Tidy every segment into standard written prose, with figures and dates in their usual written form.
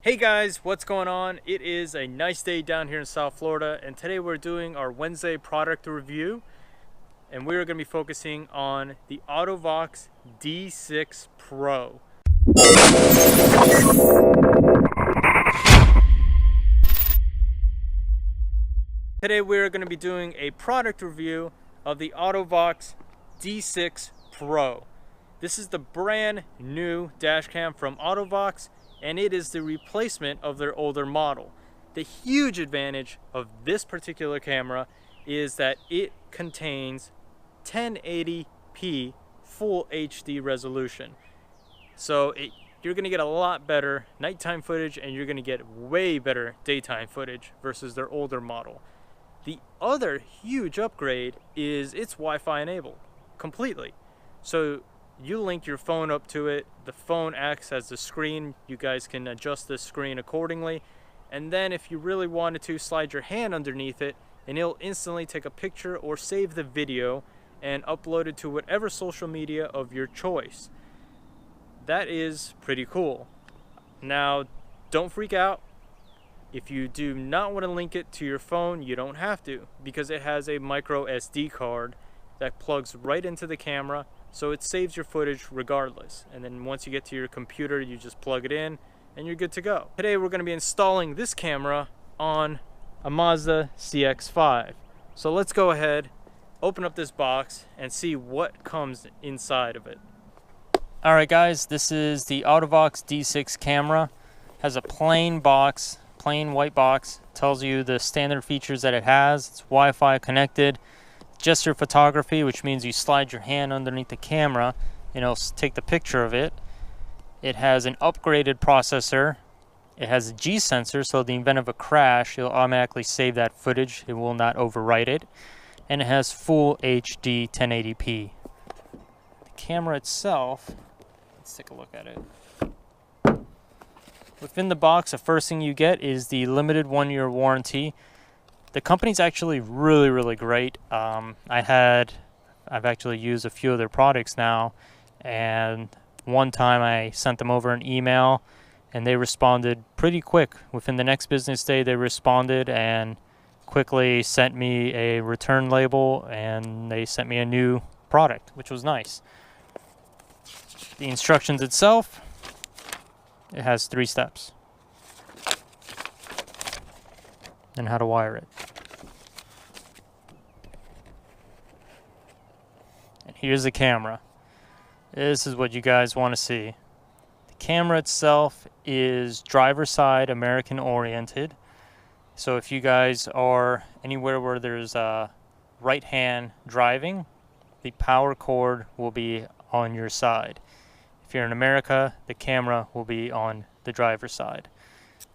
Hey guys, what's going on? It is a nice day down here in South Florida, and today we're doing our Wednesday product review, and we're going to be focusing on the Auto-Vox D6 PRO. Today we're going to be doing a product review of the Auto-Vox D6 PRO. This is the brand new dash cam from Auto-Vox, and it is the replacement of their older model. The huge advantage of this particular camera is that it contains 1080p full HD resolution. So you're gonna get a lot better nighttime footage, and you're gonna get way better daytime footage versus their older model. The other huge upgrade is it's Wi-Fi enabled completely. So you link your phone up to it, the phone acts as the screen, you guys can adjust the screen accordingly, and then if you really wanted to, slide your hand underneath it and it'll instantly take a picture or save the video and upload it to whatever social media of your choice. That is pretty cool. Now, don't freak out. If you do not want to link it to your phone, you don't have to, because it has a micro SD card that plugs right into the camera, so it saves your footage regardless. And then once you get to your computer, you just plug it in and you're good to go. Today we're going to be installing this camera on a Mazda CX-5. So let's go ahead, open up this box and see what comes inside of it. Alright guys, this is the Auto-Vox D6 camera. Has a plain box, plain white box. Tells you the standard features that it has. It's Wi-Fi connected. Gesture photography, which means you slide your hand underneath the camera and it'll take the picture of it. It has an upgraded processor. It has a G sensor, so in the event of a crash, it'll automatically save that footage. It will not overwrite it. And it has full HD 1080p. The camera itself, let's take a look at it. Within the box, the first thing you get is the limited 1-year warranty. The company's actually really great. I've actually used a few of their products now, and one time I sent them over an email and they responded pretty quick. Within the next business day they responded and quickly sent me a return label, and they sent me a new product, which was nice. The instructions itself, it has 3 steps and how to wire it. And here's the camera. This is what you guys want to see. The camera itself is driver side American oriented. So if you guys are anywhere where there's right hand driving, the power cord will be on your side. If you're in America, the camera will be on the driver's side.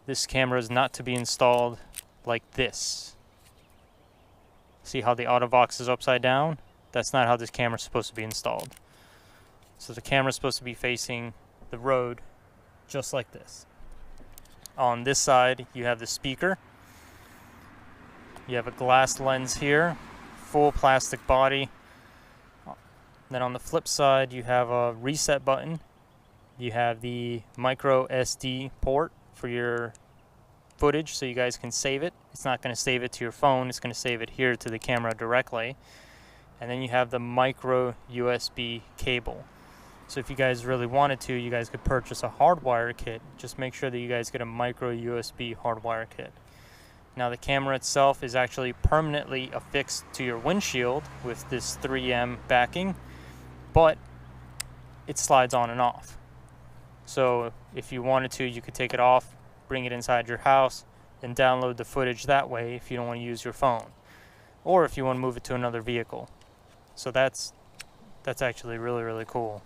This camera is not to be installed like this. See how the Auto-Vox is upside down? That's not how this camera is supposed to be installed. So the camera is supposed to be facing the road just like this. On this side you have the speaker. You have a glass lens here, full plastic body. Then on the flip side you have a reset button. You have the micro SD port for your footage, so you guys can save it. It's not going to save it to your phone, it's going to save it here to the camera directly. And then you have the micro USB cable. So if you guys really wanted to, you guys could purchase a hardwire kit. Just make sure that you guys get a micro USB hardwire kit. Now the camera itself is actually permanently affixed to your windshield with this 3M backing, but it slides on and off. So if you wanted to, you could take it off, bring it inside your house, and download the footage that way if you don't want to use your phone, or if you want to move it to another vehicle. So that's actually really cool.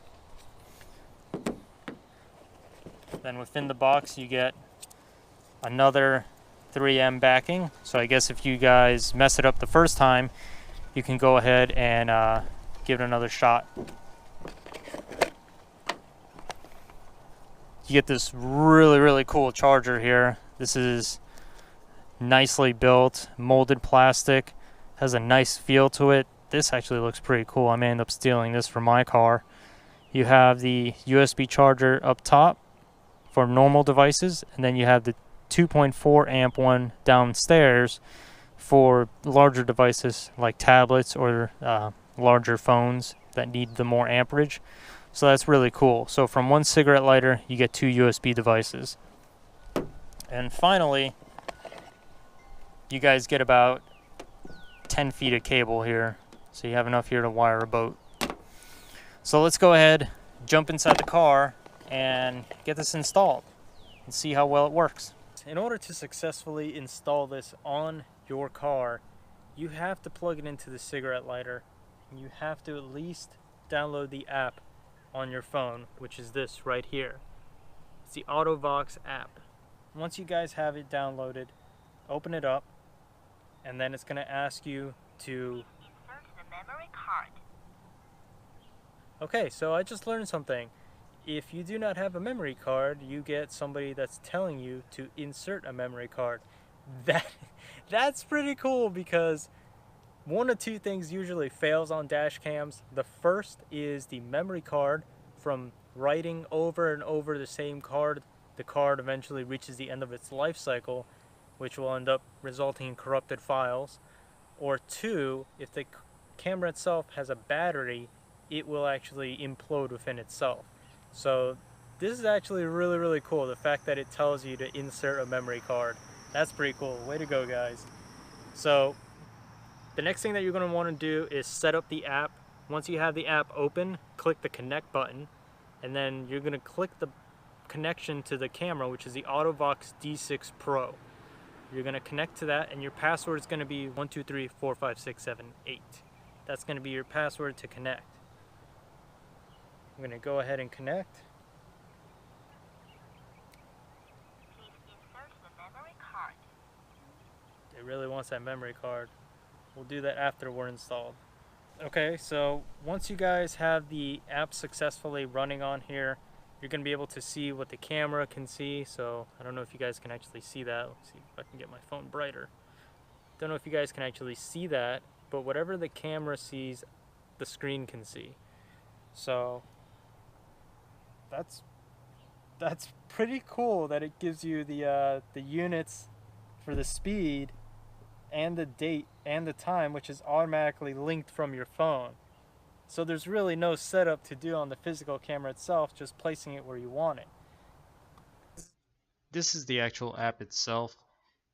Then within the box you get another 3M backing. So I guess if you guys mess it up the first time, you can go ahead and give it another shot. You get this really cool charger here. This is nicely built, molded plastic, has a nice feel to it. This actually looks pretty cool. I may end up stealing this for my car. You have the USB charger up top, for normal devices, and then you have the 2.4 amp one downstairs for larger devices like tablets or larger phones that need the more amperage. So that's really cool. So from one cigarette lighter, you get 2 USB devices. And finally, you guys get about 10 feet of cable here. So you have enough here to wire a boat. So let's go ahead, jump inside the car, and get this installed and see how well it works. In order to successfully install this on your car, you have to plug it into the cigarette lighter. And you have to at least download the app on your phone, which is this right here. It's the Auto-Vox app. Once you guys have it downloaded, open it up, and then it's going to ask you to insert the memory card. Okay, so I just learned something. If you do not have a memory card, you get somebody that's telling you to insert a memory card. That's pretty cool, because one of two things usually fails on dash cams. The first is the memory card from writing over and over the same card. The card eventually reaches the end of its life cycle, which will end up resulting in corrupted files. Or two, if the camera itself has a battery, it will actually implode within itself. So this is actually really, really cool. The fact that it tells you to insert a memory card. That's pretty cool. Way to go, guys. So the next thing that you're going to want to do is set up the app. Once you have the app open, click the connect button, and then you're going to click the connection to the camera, which is the Auto-Vox D6 PRO. You're going to connect to that, and your password is going to be 1234567 That's going to be your password to connect. I'm going to go ahead and connect. Please insert the memory card. It really wants that memory card. We'll do that after we're installed. Okay, so once you guys have the app successfully running on here, you're going to be able to see what the camera can see. So I don't know if you guys can actually see that. Let's see if I can get my phone brighter. Don't know if you guys can actually see that, but whatever the camera sees, the screen can see. So that's pretty cool that it gives you the units for the speed and the date and the time, which is automatically linked from your phone. So there's really no setup to do on the physical camera itself, just placing it where you want it. This is the actual app itself,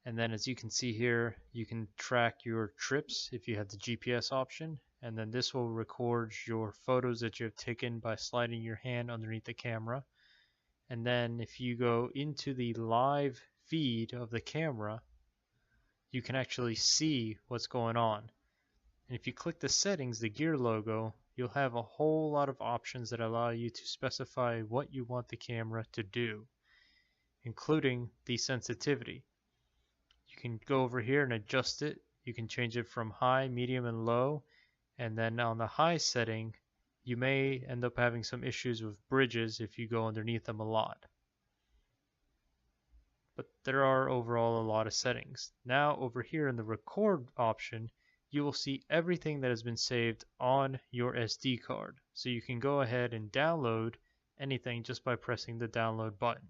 and then as you can see here, you can track your trips if you have the GPS option, and then this will record your photos that you have taken by sliding your hand underneath the camera. And then if you go into the live feed of the camera, you can actually see what's going on. And if you click the settings, the gear logo, you'll have a whole lot of options that allow you to specify what you want the camera to do, including the sensitivity. You can go over here and adjust it. You can change it from high, medium, and low. And then on the high setting, you may end up having some issues with bridges if you go underneath them a lot. But there are overall a lot of settings. Now over here in the record option, you will see everything that has been saved on your SD card. So you can go ahead and download anything just by pressing the download button.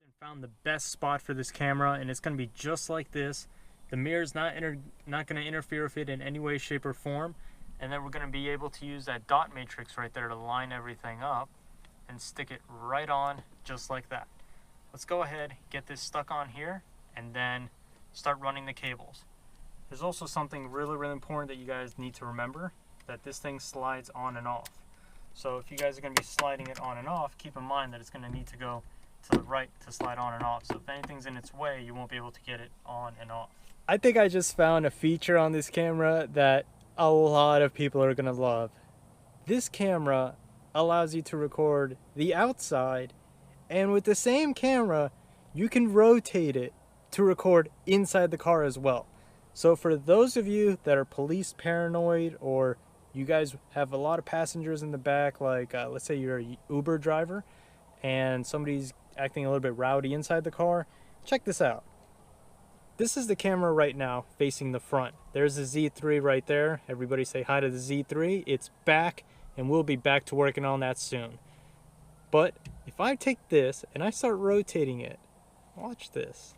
And found the best spot for this camera, and it's going to be just like this. The mirror's not going to interfere with it in any way, shape, or form. And then we're going to be able to use that dot matrix right there to line everything up and stick it right on just like that. Let's go ahead, get this stuck on here, and then start running the cables. There's also something really, really important that you guys need to remember, that this thing slides on and off. So if you guys are going to be sliding it on and off, keep in mind that it's going to need to go to the right to slide on and off. So if anything's in its way, you won't be able to get it on and off. I think I just found a feature on this camera that a lot of people are going to love. This camera allows you to record the outside, and with the same camera, you can rotate it to record inside the car as well. So for those of you that are police paranoid, or you guys have a lot of passengers in the back, like let's say you're a Uber driver and somebody's acting a little bit rowdy inside the car, check this out. This is the camera right now facing the front. There's the Z3 right there. Everybody say hi to the Z3. It's back, and we'll be back to working on that soon. But if I take this and I start rotating it, watch this.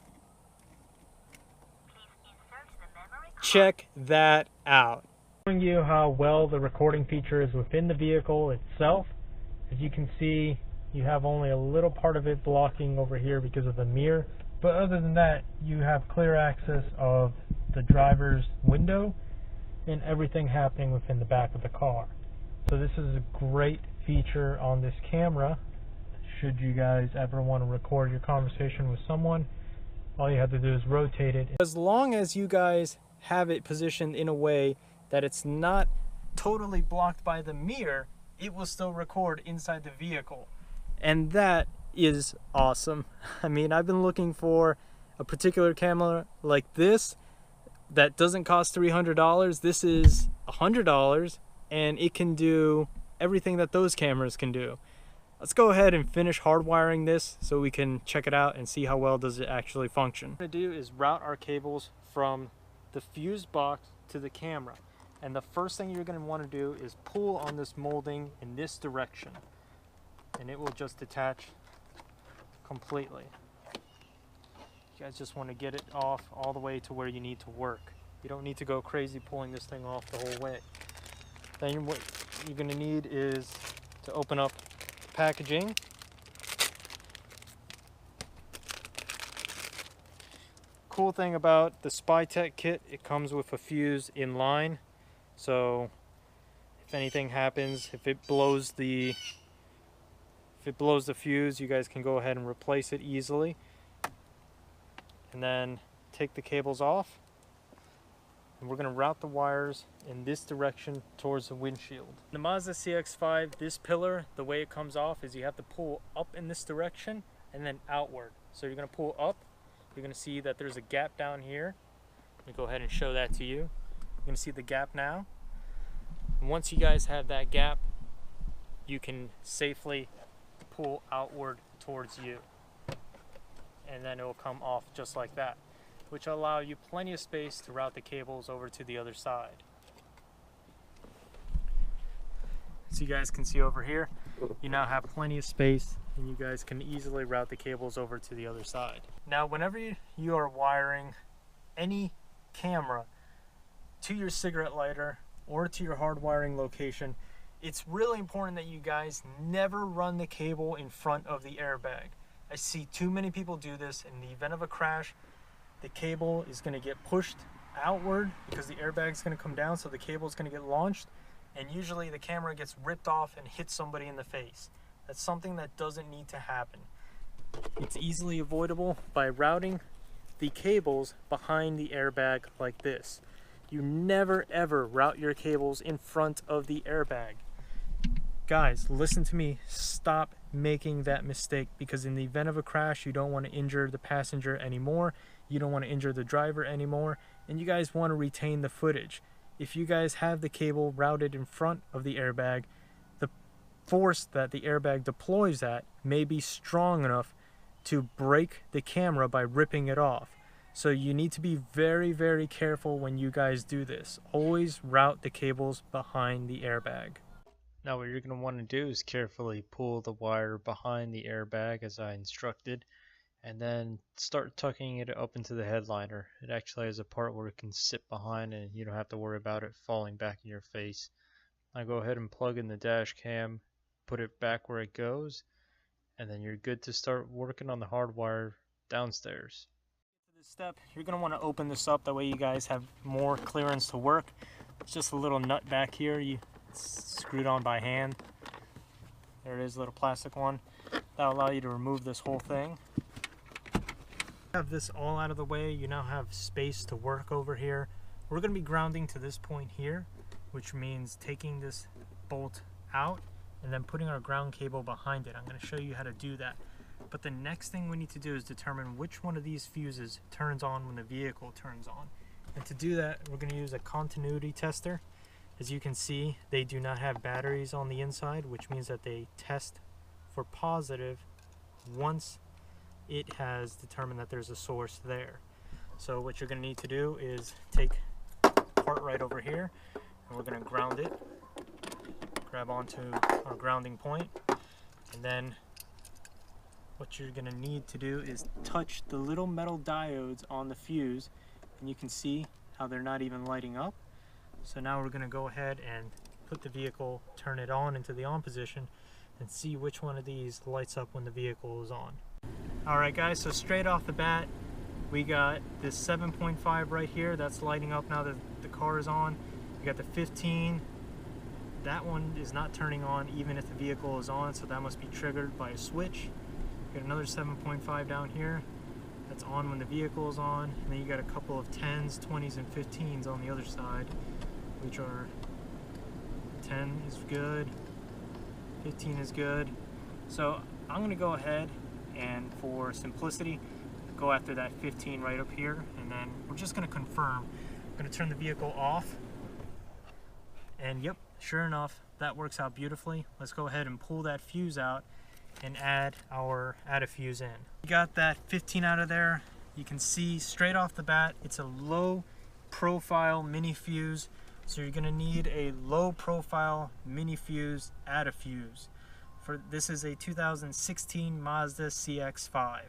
Check that out. Showing you how well the recording feature is within the vehicle itself. As you can see, you have only a little part of it blocking over here because of the mirror. But other than that, you have clear access of the driver's window and everything happening within the back of the car. So this is a great feature on this camera. Should you guys ever want to record your conversation with someone, all you have to do is rotate it. As long as you guys have it positioned in a way that it's not totally blocked by the mirror, it will still record inside the vehicle. And that is awesome. I mean, I've been looking for a particular camera like this that doesn't cost $300. This is $100 and it can do everything that those cameras can do. Let's go ahead and finish hardwiring this so we can check it out and see how well does it actually function. What we're going to do is route our cables from the fuse box to the camera. And the first thing you're going to want to do is pull on this molding in this direction. And it will just detach completely. You guys just want to get it off all the way to where you need to work. You don't need to go crazy pulling this thing off the whole way. Then what you're going to need is to open up the packaging. Cool thing about the SpyTech kit, it comes with a fuse in line. So if anything happens, if it blows the fuse, you guys can go ahead and replace it easily. And then take the cables off. And we're going to route the wires in this direction towards the windshield. The Mazda CX-5, this pillar, the way it comes off is you have to pull up in this direction and then outward. So you're going to pull up. You're going to see that there's a gap down here. Let me go ahead and show that to you. You're going to see the gap now. And once you guys have that gap, you can safely pull outward towards you. And then it will come off just like that, which will allow you plenty of space to route the cables over to the other side. So you guys can see over here, you now have plenty of space and you guys can easily route the cables over to the other side. Now, whenever you are wiring any camera to your cigarette lighter or to your hard wiring location, it's really important that you guys never run the cable in front of the airbag. I see too many people do this. In the event of a crash, the cable is going to get pushed outward because the airbag is going to come down, so the cable is going to get launched, and usually the camera gets ripped off and hits somebody in the face. That's something that doesn't need to happen. It's easily avoidable by routing the cables behind the airbag like this. You never ever route your cables in front of the airbag. Guys, listen to me, stop making that mistake, because in the event of a crash, you don't want to injure the passenger anymore, you don't want to injure the driver anymore, and you guys want to retain the footage. If you guys have the cable routed in front of the airbag, the force that the airbag deploys at may be strong enough to break the camera by ripping it off. So you need to be very, very careful when you guys do this. Always route the cables behind the airbag. Now what you're going to want to do is carefully pull the wire behind the airbag as I instructed, and then start tucking it up into the headliner. It actually has a part where it can sit behind and you don't have to worry about it falling back in your face. Now go ahead and plug in the dash cam, put it back where it goes, and then you're good to start working on the hard wire downstairs. For this step, you're going to want to open this up, that way you guys have more clearance to work. It's just a little nut back here. It's screwed on by hand. There it is, a little plastic one. That'll allow you to remove this whole thing. Have this all out of the way, you now have space to work over here. We're going to be grounding to this point here, which means taking this bolt out and then putting our ground cable behind it. I'm going to show you how to do that. But the next thing we need to do is determine which one of these fuses turns on when the vehicle turns on. And to do that, we're going to use a continuity tester. As you can see, they do not have batteries on the inside, which means that they test for positive once it has determined that there's a source there. So what you're going to need to do is take part right over here, and we're going to ground it. Grab onto our grounding point, and then what you're going to need to do is touch the little metal diodes on the fuse, and you can see how they're not even lighting up. So now we're going to go ahead and put the vehicle, turn it on into the on position, and see which one of these lights up when the vehicle is on. Alright guys, so straight off the bat, we got this 7.5 right here that's lighting up now that the car is on. You got the 15. That one is not turning on even if the vehicle is on, so that must be triggered by a switch. You got another 7.5 down here that's on when the vehicle is on, and then you got a couple of 10s, 20s, and 15s on the other side, which are 10 is good, 15 is good. So I'm going to go ahead and, for simplicity, go after that 15 right up here, and then we're just going to confirm. I'm going to turn the vehicle off, and yep, sure enough, that works out beautifully. Let's go ahead and pull that fuse out and add a fuse in. We got that 15 out of there. You can see straight off the bat it's a low profile mini fuse, so you're going to need a low profile mini fuse add a fuse. This is a 2016 Mazda CX-5,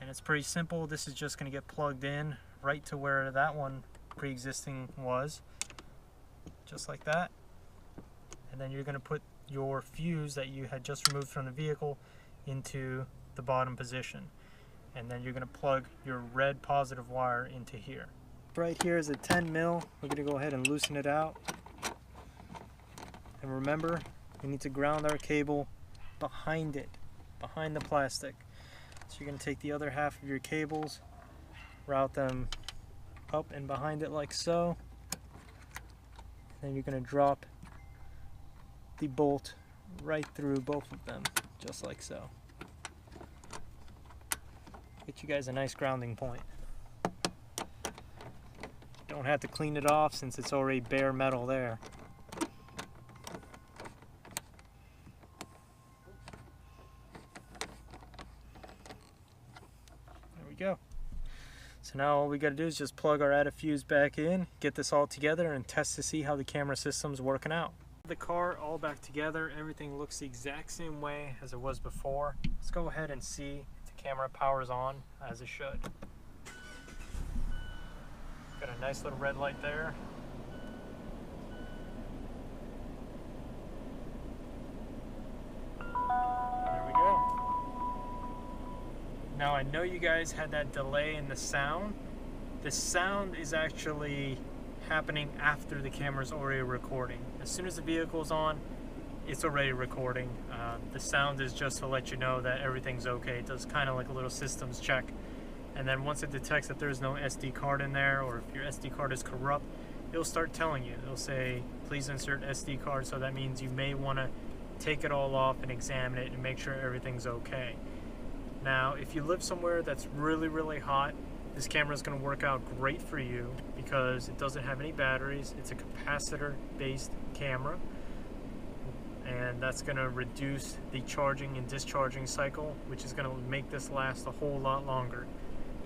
and it's pretty simple. This is just going to get plugged in right to where that one pre-existing was, just like that. And then you're going to put your fuse that you had just removed from the vehicle into the bottom position, and then you're going to plug your red positive wire into here. Right here is a 10 mil. We're going to go ahead and loosen it out, and remember, we need to ground our cable behind it, behind the plastic. So you're going to take the other half of your cables, route them up and behind it like so, then you're going to drop the bolt right through both of them, just like so. Get you guys a nice grounding point. Don't have to clean it off since it's already bare metal there. There we go. So now all we got to do is just plug our add a fuse back in, get this all together, and test to see how the camera system's working out. The car all back together, everything looks the exact same way as it was before. Let's go ahead and see if the camera powers on as it should. Got a nice little red light there. There we go. Now I know you guys had that delay in the sound. The sound is actually happening after the camera's already recording. As soon as the vehicle's on, it's already recording. The sound is just to let you know that everything's okay. It does kind of like a little systems check, and then once it detects that there's no SD card in there, or if your SD card is corrupt, it'll start telling you. It'll say, please insert SD card, so that means you may want to take it all off and examine it and make sure everything's okay. Now, if you live somewhere that's really, really hot, this camera is going to work out great for you because it doesn't have any batteries. It's a capacitor-based camera, and that's going to reduce the charging and discharging cycle, which is going to make this last a whole lot longer.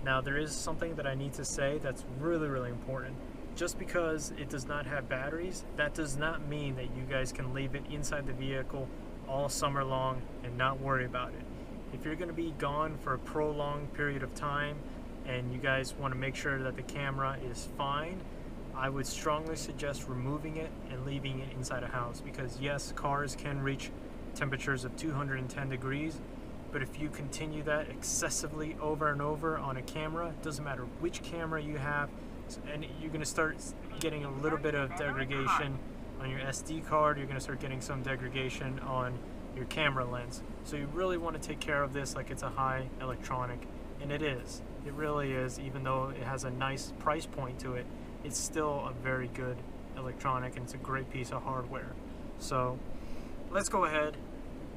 Now, there is something that I need to say that's really, really important. Just because it does not have batteries, that does not mean that you guys can leave it inside the vehicle all summer long and not worry about it. If you're going to be gone for a prolonged period of time, and you guys want to make sure that the camera is fine, I would strongly suggest removing it and leaving it inside a house, because yes, cars can reach temperatures of 210 degrees, but if you continue that excessively over and over on a camera, it doesn't matter which camera you have, and you're going to start getting a little bit of degradation on your SD card, you're going to start getting some degradation on your camera lens. So you really want to take care of this like it's a high electronic, and it is. It really is. Even though it has a nice price point to it, it's still a very good electronic, and it's a great piece of hardware. So let's go ahead.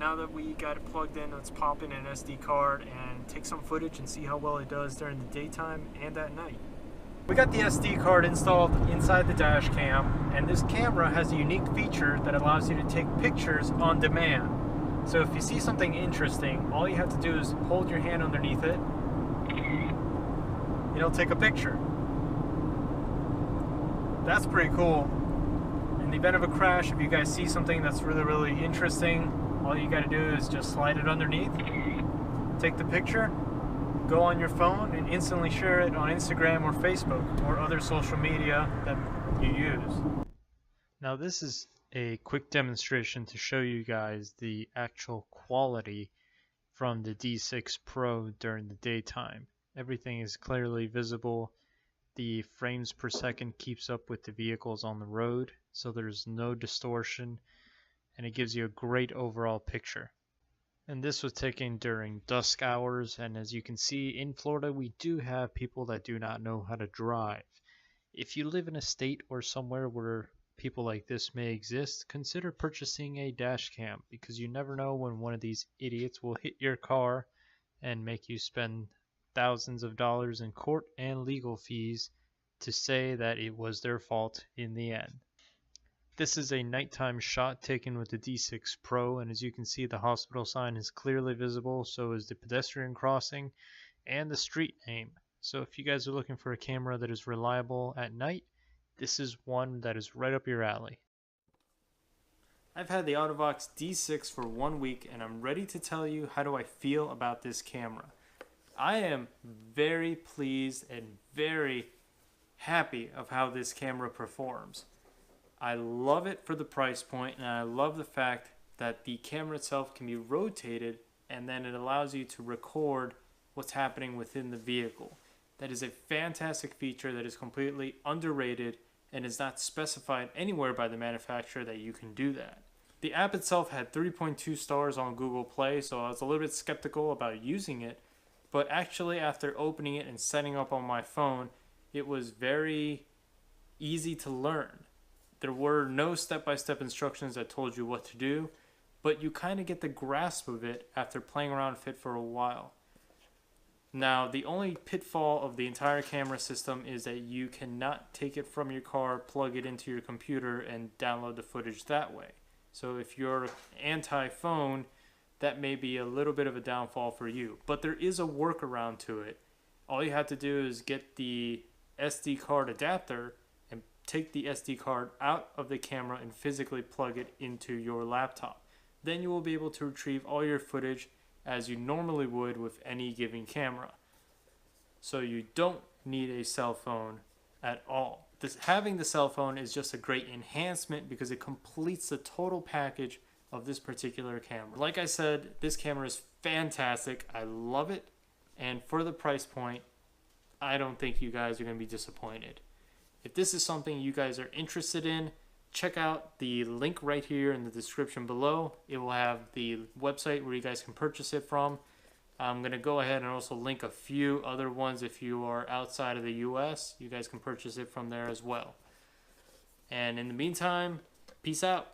Now that we got it plugged in, let's pop in an SD card and take some footage and see how well it does during the daytime and at night. We got the SD card installed inside the dash cam, and this camera has a unique feature that allows you to take pictures on demand. So if you see something interesting, all you have to do is hold your hand underneath it, it'll take a picture. That's pretty cool. In the event of a crash, if you guys see something that's really, really interesting, all you gotta do is just slide it underneath, take the picture, go on your phone, and instantly share it on Instagram or Facebook or other social media that you use. Now this is a quick demonstration to show you guys the actual quality from the D6 Pro during the daytime. Everything is clearly visible. The frames per second keeps up with the vehicles on the road, so there's no distortion, and it gives you a great overall picture. And this was taken during dusk hours, and as you can see, in Florida we do have people that do not know how to drive. If you live in a state or somewhere where people like this may exist, consider purchasing a dash cam, because you never know when one of these idiots will hit your car and make you spend thousands of dollars in court and legal fees to say that it was their fault in the end. This is a nighttime shot taken with the D6 Pro, and as you can see, the hospital sign is clearly visible, so is the pedestrian crossing and the street name. So if you guys are looking for a camera that is reliable at night, this is one that is right up your alley. I've had the Auto-Vox D6 for 1 week, and I'm ready to tell you how do I feel about this camera. I am very pleased and very happy of how this camera performs. I love it for the price point, and I love the fact that the camera itself can be rotated, and then it allows you to record what's happening within the vehicle. That is a fantastic feature that is completely underrated and is not specified anywhere by the manufacturer that you can do that. The app itself had 3.2 stars on Google Play, so I was a little bit skeptical about using it, but actually after opening it and setting up on my phone, it was very easy to learn. There were no step-by-step instructions that told you what to do, but you kind of get the grasp of it after playing around with it for a while. Now, the only pitfall of the entire camera system is that you cannot take it from your car, plug it into your computer, and download the footage that way. So if you're anti-phone, that may be a little bit of a downfall for you. But there is a workaround to it. All you have to do is get the SD card adapter and take the SD card out of the camera and physically plug it into your laptop. Then you will be able to retrieve all your footage as you normally would with any given camera. So you don't need a cell phone at all. Having the cell phone is just a great enhancement because it completes the total package of this particular camera. Like I said, this camera is fantastic. I love it. And for the price point, I don't think you guys are going to be disappointed. If this is something you guys are interested in, check out the link right here in the description below. It will have the website where you guys can purchase it from. I'm going to go ahead and also link a few other ones if you are outside of the US. You guys can purchase it from there as well. And in the meantime, peace out.